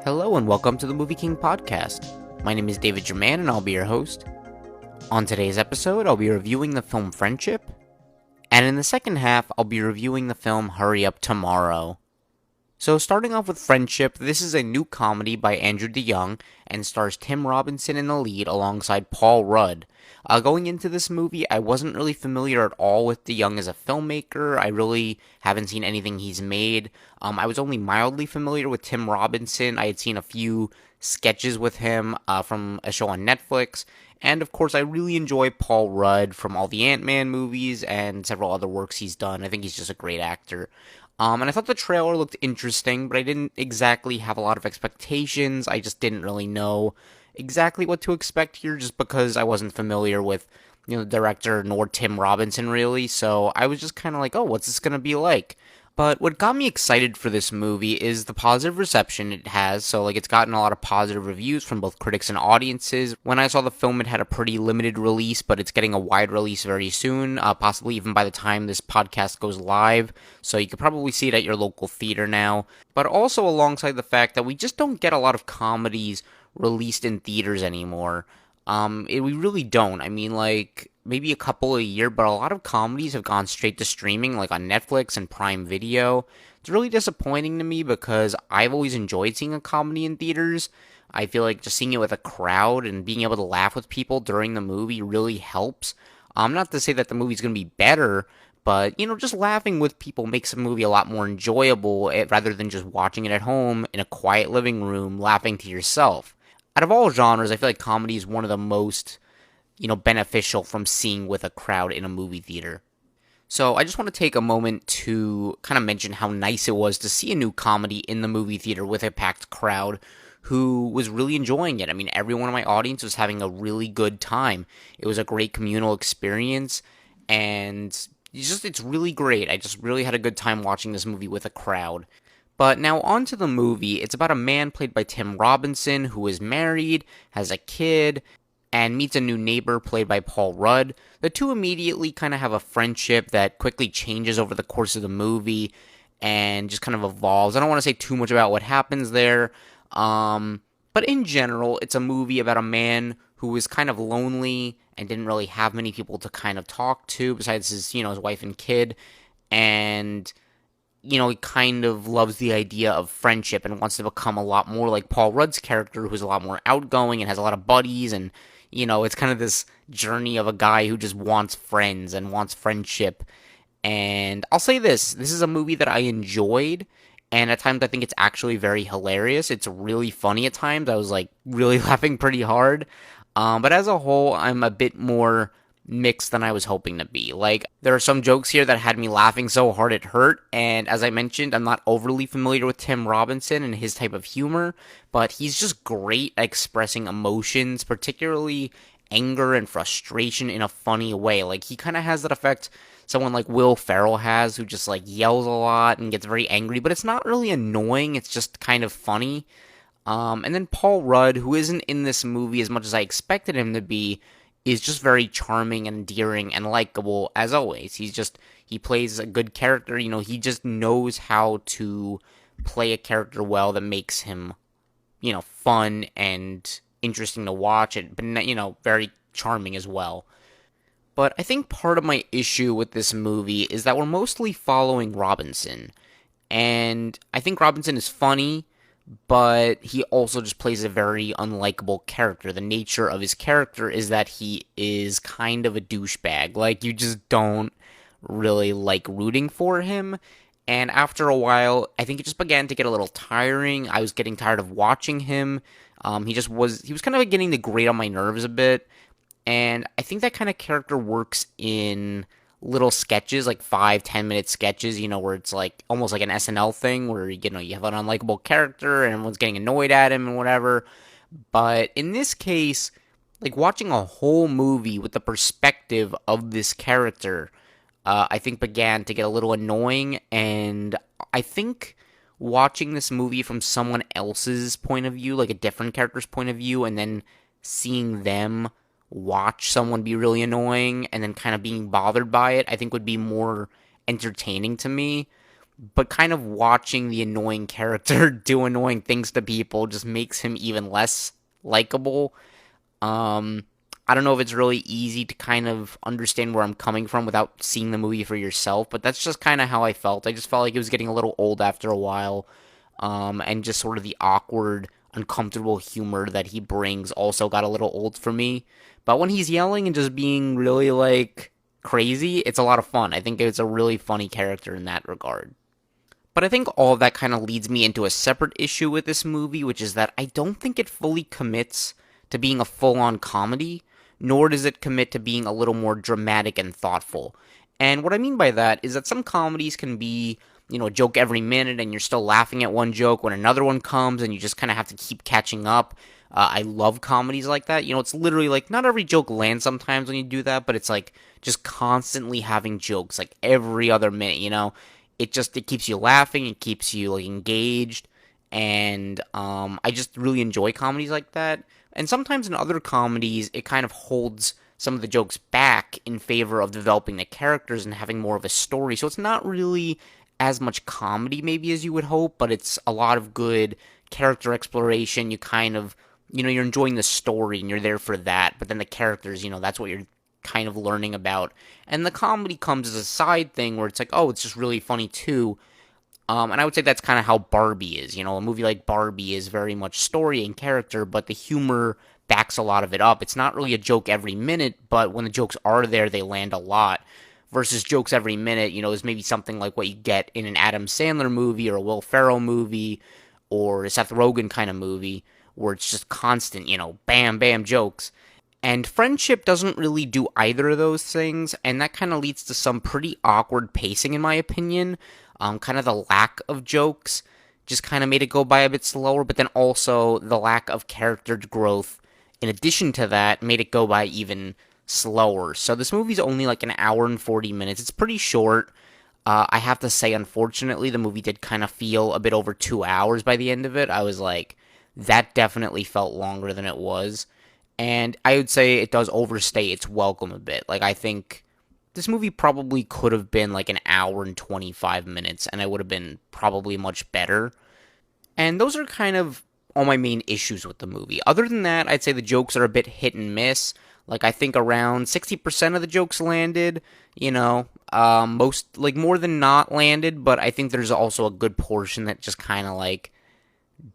Hello and welcome to the MovieKing Podcast. My name is David Jurmann and I'll be your host. On today's episode, I'll be reviewing the film Friendship, and in the second half, I'll be reviewing the film Hurry Up Tomorrow. So starting off with Friendship, this is a new comedy by Andrew DeYoung and stars Tim Robinson in the lead alongside Paul Rudd. Going into this movie, I wasn't really familiar at all with DeYoung as a filmmaker. I really haven't seen anything he's made. I was only mildly familiar with Tim Robinson. I had seen a few sketches with him from a show on Netflix. And of course, I really enjoy Paul Rudd from all the Ant-Man movies and several other works he's done. I think he's just a great actor. And I thought the trailer looked interesting, but I didn't exactly have a lot of expectations. I just didn't really know exactly what to expect here just because I wasn't familiar with, the director nor Tim Robinson really. So I was just kind of like, oh, what's this going to be like? But what got me excited for this movie is the positive reception it has. So, it's gotten a lot of positive reviews from both critics and audiences. When I saw the film, it had a pretty limited release, but it's getting a wide release very soon, possibly even by the time this podcast goes live. So you could probably see it at your local theater now. But also alongside the fact that we just don't get a lot of comedies released in theaters anymore. We really don't. I mean, maybe a couple a year, but a lot of comedies have gone straight to streaming, like on Netflix and Prime Video. It's really disappointing to me because I've always enjoyed seeing a comedy in theaters. I feel like just seeing it with a crowd and being able to laugh with people during the movie really helps. Not to say that the movie's going to be better, but, just laughing with people makes a movie a lot more enjoyable rather than just watching it at home in a quiet living room laughing to yourself. Out of all genres, I feel like comedy is one of the most, beneficial from seeing with a crowd in a movie theater. So I just want to take a moment to kind of mention how nice it was to see a new comedy in the movie theater with a packed crowd who was really enjoying it. I mean, everyone in my audience was having a really good time. It was a great communal experience, and it's really great. I just really had a good time watching this movie with a crowd. But now on to the movie. It's about a man played by Tim Robinson who is married, has a kid, and meets a new neighbor played by Paul Rudd. The two immediately kind of have a friendship that quickly changes over the course of the movie and just kind of evolves. I don't want to say too much about what happens there, but in general, it's a movie about a man who was kind of lonely and didn't really have many people to kind of talk to besides his wife and kid, and he kind of loves the idea of friendship and wants to become a lot more like Paul Rudd's character, who's a lot more outgoing and has a lot of buddies. And, it's kind of this journey of a guy who just wants friends and wants friendship. And I'll say this is a movie that I enjoyed. And at times I think it's actually very hilarious. It's really funny at times. I was really laughing pretty hard. But as a whole, I'm a bit more mixed than I was hoping to be. There are some jokes here that had me laughing so hard it hurt, and as I mentioned, I'm not overly familiar with Tim Robinson and his type of humor, but he's just great at expressing emotions, particularly anger and frustration in a funny way. He kind of has that effect someone like Will Ferrell has, who just yells a lot and gets very angry, but it's not really annoying, it's just kind of funny. And then Paul Rudd, who isn't in this movie as much as I expected him to be, is just very charming and endearing and likable as always. He plays a good character, he just knows how to play a character well that makes him, fun and interesting to watch, but, very charming as well. But I think part of my issue with this movie is that we're mostly following Robinson. And I think Robinson is funny, but he also just plays a very unlikable character. The nature of his character is that he is kind of a douchebag. You just don't really like rooting for him. And after a while, I think it just began to get a little tiring. I was getting tired of watching him. He was kind of getting to grate on my nerves a bit. And I think that kind of character works in little sketches, 5-10 minute sketches, where it's almost like an SNL thing where, you have an unlikable character and everyone's getting annoyed at him and whatever. But in this case, watching a whole movie with the perspective of this character, I think began to get a little annoying. And I think watching this movie from someone else's point of view, a different character's point of view, and then seeing them watch someone be really annoying and then kind of being bothered by it, I think would be more entertaining to me. but kind of watching the annoying character do annoying things to people just makes him even less likable. Um, I don't know if it's really easy to kind of understand where I'm coming from without seeing the movie for yourself, but that's just kind of how I felt. I just felt like it was getting a little old after a while, and just sort of the awkward, uncomfortable humor that he brings also got a little old for me. But when he's yelling and just being really like crazy, it's a lot of fun. I think it's a really funny character in that regard. But I think all of that kind of leads me into a separate issue with this movie, which is that I don't think it fully commits to being a full on comedy, nor does it commit to being a little more dramatic and thoughtful. And what I mean by that is that some comedies can be, a joke every minute and you're still laughing at one joke when another one comes and you just kind of have to keep catching up. I love comedies like that. It's literally like not every joke lands sometimes when you do that, but it's like just constantly having jokes like every other minute. It keeps you laughing, it keeps you like engaged, and I just really enjoy comedies like that. And sometimes in other comedies, it kind of holds some of the jokes back in favor of developing the characters and having more of a story. So it's not really as much comedy maybe as you would hope, but it's a lot of good character exploration. You kind of, you're enjoying the story and you're there for that, but then the characters, that's what you're kind of learning about. And the comedy comes as a side thing where it's like, oh, it's just really funny too. And I would say that's kind of how Barbie is. A movie like Barbie is very much story and character, but the humor backs a lot of it up. It's not really a joke every minute, but when the jokes are there, they land a lot. Versus jokes every minute, is maybe something like what you get in an Adam Sandler movie or a Will Ferrell movie or a Seth Rogen kind of movie where it's just constant, bam, bam jokes. And Friendship doesn't really do either of those things, and that kind of leads to some pretty awkward pacing, in my opinion. Kind of the lack of jokes just kind of made it go by a bit slower, but then also the lack of character growth, in addition to that, made it go by even slower. So this movie's only like an hour and 40 minutes. It's pretty short. I have to say, unfortunately, the movie did kind of feel a bit over 2 hours by the end of it. I was like, that definitely felt longer than it was. And I would say it does overstay its welcome a bit. Like, I think this movie probably could have been like an hour and 25 minutes, and it would have been probably much better. And those are kind of all my main issues with the movie. Other than that, I'd say the jokes are a bit hit and miss. Like, I think around 60% of the jokes landed, most, like, more than not landed, but I think there's also a good portion that just kind of, like,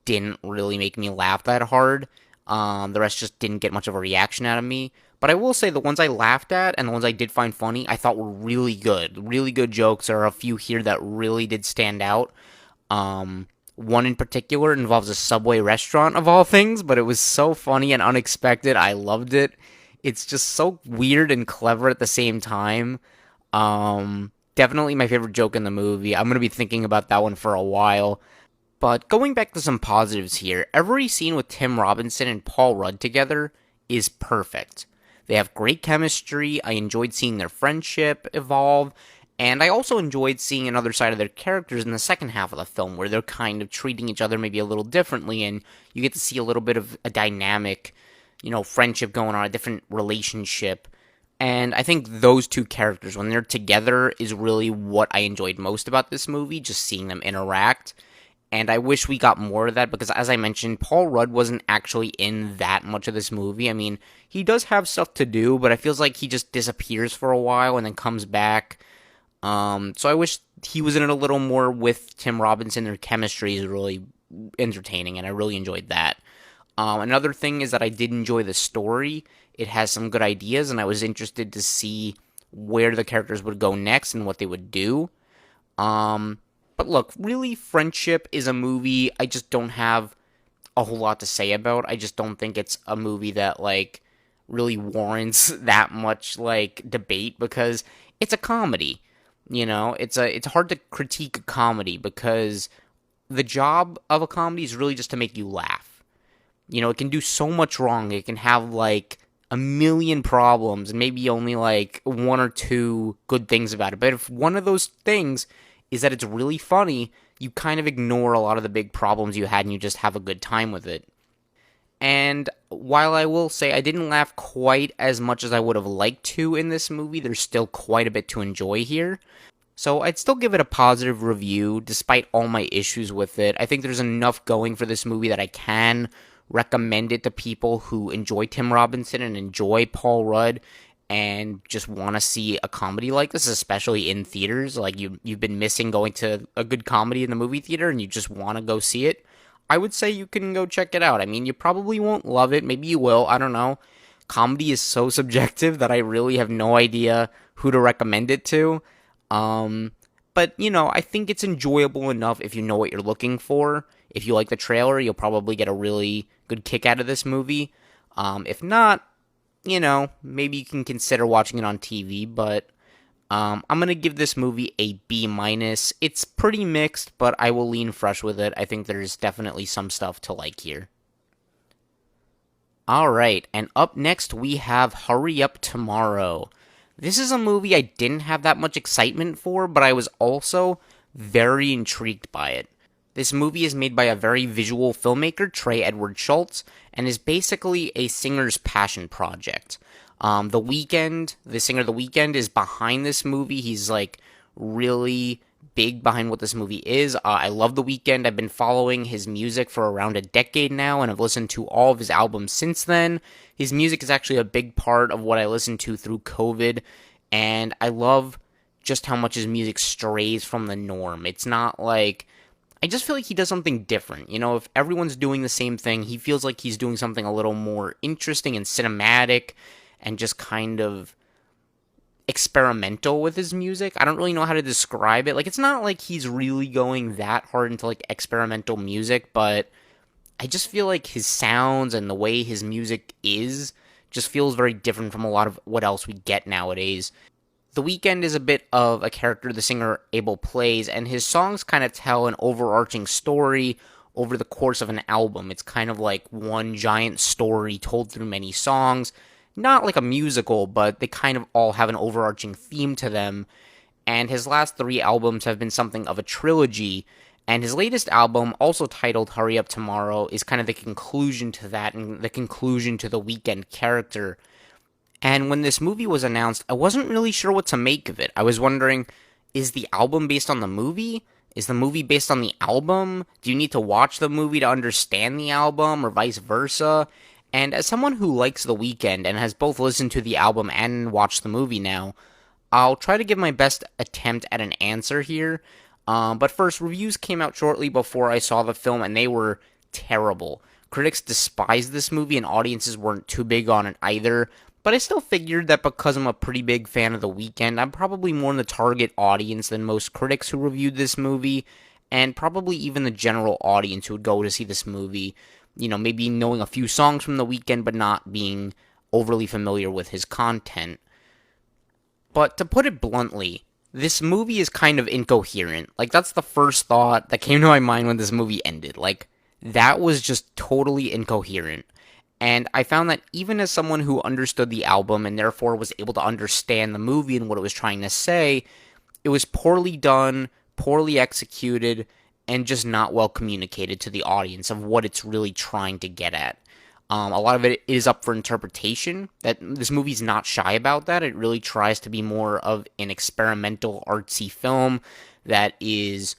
didn't really make me laugh that hard. The rest just didn't get much of a reaction out of me. But I will say the ones I laughed at and the ones I did find funny, I thought were really good. Really good jokes. There are a few here that really did stand out. One in particular involves a Subway restaurant of all things, but it was so funny and unexpected. I loved it. It's just so weird and clever at the same time. Definitely my favorite joke in the movie. I'm going to be thinking about that one for a while. But going back to some positives here, every scene with Tim Robinson and Paul Rudd together is perfect. They have great chemistry. I enjoyed seeing their friendship evolve. And I also enjoyed seeing another side of their characters in the second half of the film, where they're kind of treating each other maybe a little differently, and you get to see a little bit of a dynamic, friendship going on, a different relationship. And I think those two characters, when they're together, is really what I enjoyed most about this movie, just seeing them interact. And I wish we got more of that because, as I mentioned, Paul Rudd wasn't actually in that much of this movie. I mean, he does have stuff to do, but it feels like he just disappears for a while and then comes back. So I wish he was in it a little more with Tim Robinson. Their chemistry is really entertaining, and I really enjoyed that. Another thing is that I did enjoy the story. It has some good ideas, and I was interested to see where the characters would go next and what they would do. But look, really, Friendship is a movie I just don't have a whole lot to say about. I just don't think it's a movie that, like, really warrants that much, like, debate because it's a comedy. It's hard to critique a comedy because the job of a comedy is really just to make you laugh. It can do so much wrong. It can have, like, a million problems and maybe only, like, one or two good things about it. But if one of those things is that it's really funny, you kind of ignore a lot of the big problems you had and you just have a good time with it. And while I will say I didn't laugh quite as much as I would have liked to in this movie, there's still quite a bit to enjoy here. So I'd still give it a positive review despite all my issues with it. I think there's enough going for this movie that I can recommend it to people who enjoy Tim Robinson and enjoy Paul Rudd and just want to see a comedy like this, especially in theaters. Like you've been missing going to a good comedy in the movie theater and you just want to go see it. I would say you can go check it out. I mean, you probably won't love it. Maybe you will. I don't know. Comedy is so subjective that I really have no idea who to recommend it to. Um, but, I think it's enjoyable enough if you know what you're looking for. If you like the trailer, you'll probably get a really good kick out of this movie. If not, maybe you can consider watching it on TV, but I'm going to give this movie a B minus. It's pretty mixed, but I will lean fresh with it. I think there's definitely some stuff to like here. Alright, and up next we have Hurry Up Tomorrow. This is a movie I didn't have that much excitement for, but I was also very intrigued by it. This movie is made by a very visual filmmaker, Trey Edward Schultz, and is basically a singer's passion project. The Weeknd, the singer The Weeknd, is behind this movie. He's like really big behind what this movie is. I love The Weeknd. I've been following his music for around a decade now, and I've listened to all of his albums since then. His music is actually a big part of what I listened to through COVID, and I love just how much his music strays from the norm. It's not like... I just feel like he does something different. If everyone's doing the same thing, he feels like he's doing something a little more interesting and cinematic and just kind of experimental with his music. I don't really know how to describe it. Like, it's not like he's really going that hard into, like, experimental music, but I just feel like his sounds and the way his music is just feels very different from a lot of what else we get nowadays. The Weeknd is a bit of a character the singer Abel plays, and his songs kind of tell an overarching story over the course of an album. It's kind of like one giant story told through many songs. Not like a musical, but they kind of all have an overarching theme to them. And his last 3 albums have been something of a trilogy. And his latest album, also titled Hurry Up Tomorrow, is kind of the conclusion to that and the conclusion to the Weeknd character. And when this movie was announced, I wasn't really sure what to make of it. I was wondering, is the album based on the movie? Is the movie based on the album? Do you need to watch the movie to understand the album, or vice versa? And as someone who likes The Weeknd and has both listened to the album and watched the movie now, I'll try to give my best attempt at an answer here. But first, reviews came out shortly before I saw the film, and they were terrible. Critics despised this movie, and audiences weren't too big on it either. But I still figured that because I'm a pretty big fan of The Weeknd, I'm probably more in the target audience than most critics who reviewed this movie, and probably even the general audience who would go to see this movie. Maybe knowing a few songs from The Weeknd, but not being overly familiar with his content. But to put it bluntly, this movie is kind of incoherent. Like, that's the first thought that came to my mind when this movie ended. Like, that was just totally incoherent. And I found that even as someone who understood the album and therefore was able to understand the movie and what it was trying to say, it was poorly done, poorly executed, and just not well communicated to the audience of what it's really trying to get at. A lot of it is up for interpretation. That this movie's not shy about that. It really tries to be more of an experimental, artsy film that is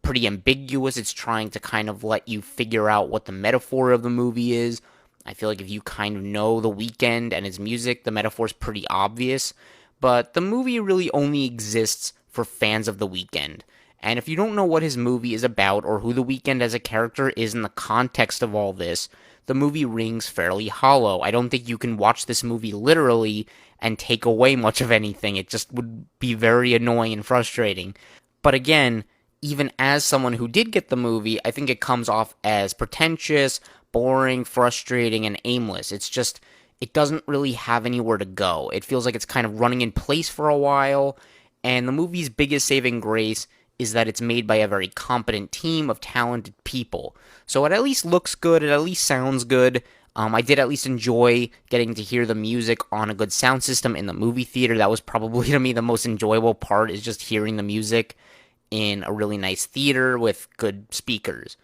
pretty ambiguous. It's trying to kind of let you figure out what the metaphor of the movie is. I feel like if you kind of know The Weeknd and his music, the metaphor's pretty obvious. But the movie really only exists for fans of The Weeknd. And if you don't know what his movie is about or who The Weeknd as a character is in the context of all this, the movie rings fairly hollow. I don't think you can watch this movie literally and take away much of anything. It just would be very annoying and frustrating. But again, even as someone who did get the movie, I think it comes off as pretentious, boring, frustrating, and aimless. It's just, it doesn't really have anywhere to go. It feels like it's kind of running in place for a while, and the movie's biggest saving grace is that it's made by a very competent team of talented people. So it at least looks good, it at least sounds good. I did at least enjoy getting to hear the music on a good sound system in the movie theater. That was probably, to me, the most enjoyable part, is just hearing the music in a really nice theater with good speakers.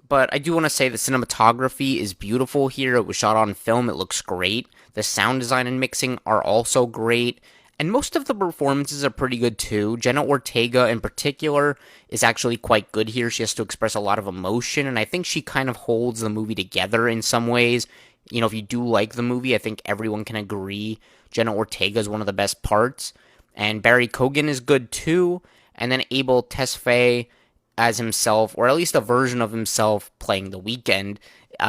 But I do want to say the cinematography is beautiful here. It was shot on film. It looks great. The sound design and mixing are also great. And most of the performances are pretty good too. Jenna Ortega, in particular, is actually quite good here. She has to express a lot of emotion, and I think she kind of holds the movie together in some ways. You know, if you do like the movie, I think everyone can agree Jenna Ortega is one of the best parts. And Barry Keoghan is good too. And then Abel Tesfaye as himself, or at least a version of himself playing The Weeknd,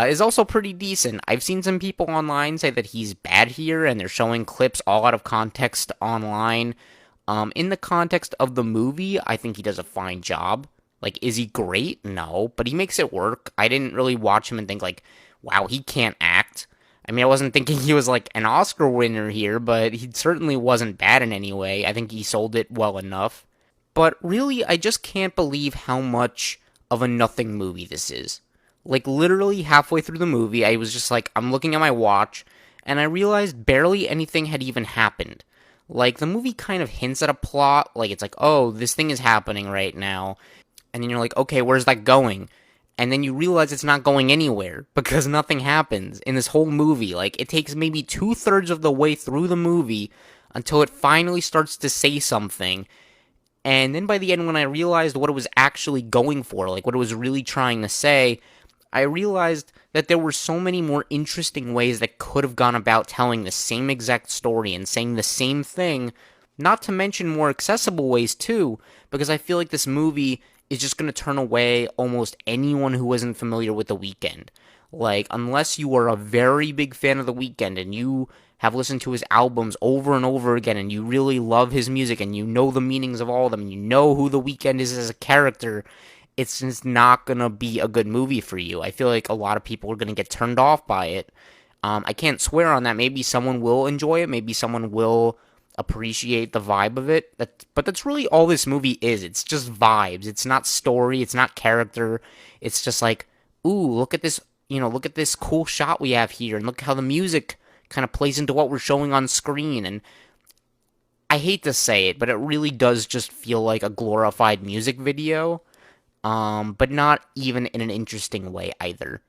is also pretty decent. I've seen some people online say that he's bad here, and they're showing clips all out of context online. In the context of the movie, I think he does a fine job. Like, is he great? No, but he makes it work. I didn't really watch him and think, like, wow, he can't act. I mean, I wasn't thinking he was, like, an Oscar winner here, but he certainly wasn't bad in any way. I think he sold it well enough. But really, I just can't believe how much of a nothing movie this is. Like, literally halfway through the movie, I was just like, I'm looking at my watch, and I realized barely anything had even happened. Like, the movie kind of hints at a plot, like, it's like, oh, this thing is happening right now. And then you're like, okay, where's that going? And then you realize it's not going anywhere, because nothing happens in this whole movie. Like, it takes maybe 2/3 of the way through the movie until it finally starts to say something. And then by the end, when I realized what it was actually going for, like what it was really trying to say, I realized that there were so many more interesting ways that could have gone about telling the same exact story and saying the same thing, not to mention more accessible ways too, because I feel like this movie is just going to turn away almost anyone who isn't familiar with The Weeknd. Like, unless you are a very big fan of The Weeknd and you have listened to his albums over and over again and you really love his music and you know the meanings of all of them and you know who The Weeknd is as a character, it's just not going to be a good movie for you. I feel like a lot of people are going to get turned off by it. I can't swear on that. Maybe someone will enjoy it. Maybe someone will appreciate the vibe of it. But that's really all this movie is. It's just vibes. It's not story. It's not character. It's just like, ooh, look at this, look at this cool shot we have here, and look how the music kind of plays into what we're showing on screen. And I hate to say it, but it really does just feel like a glorified music video, but not even in an interesting way either.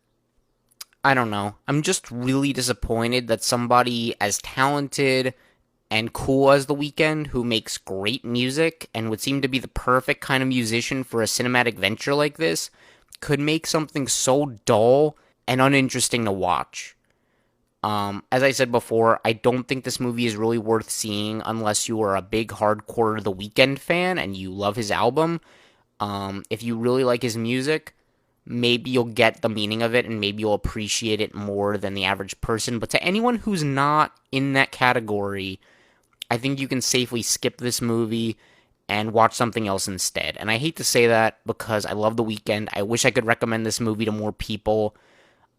I don't know. I'm just really disappointed that somebody as talented and cool as The Weeknd, who makes great music and would seem to be the perfect kind of musician for a cinematic venture like this, could make something so dull and uninteresting to watch. As I said before, I don't think this movie is really worth seeing unless you are a big hardcore The Weeknd fan and you love his album. If you really like his music, maybe you'll get the meaning of it and maybe you'll appreciate it more than the average person. But to anyone who's not in that category, I think you can safely skip this movie and watch something else instead. And I hate to say that because I love The Weeknd. I wish I could recommend this movie to more people,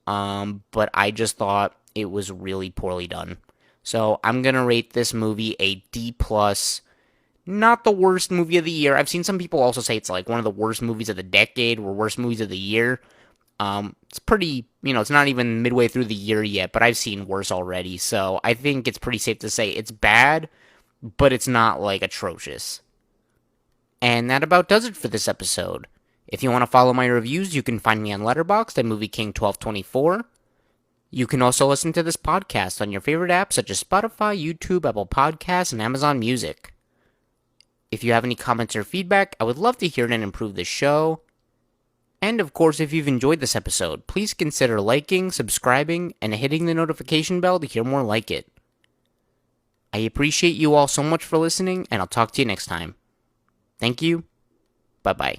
but I just thought it was really poorly done. So I'm going to rate this movie a D+. Not the worst movie of the year. I've seen some people also say it's like one of the worst movies of the decade or worst movies of the year. It's pretty, it's not even midway through the year yet, but I've seen worse already. So I think it's pretty safe to say it's bad, but it's not like atrocious. And that about does it for this episode. If you want to follow my reviews, you can find me on Letterboxd at MovieKing1224. You can also listen to this podcast on your favorite apps such as Spotify, YouTube, Apple Podcasts, and Amazon Music. If you have any comments or feedback, I would love to hear it and improve the show. And of course, if you've enjoyed this episode, please consider liking, subscribing, and hitting the notification bell to hear more like it. I appreciate you all so much for listening, and I'll talk to you next time. Thank you. Bye-bye.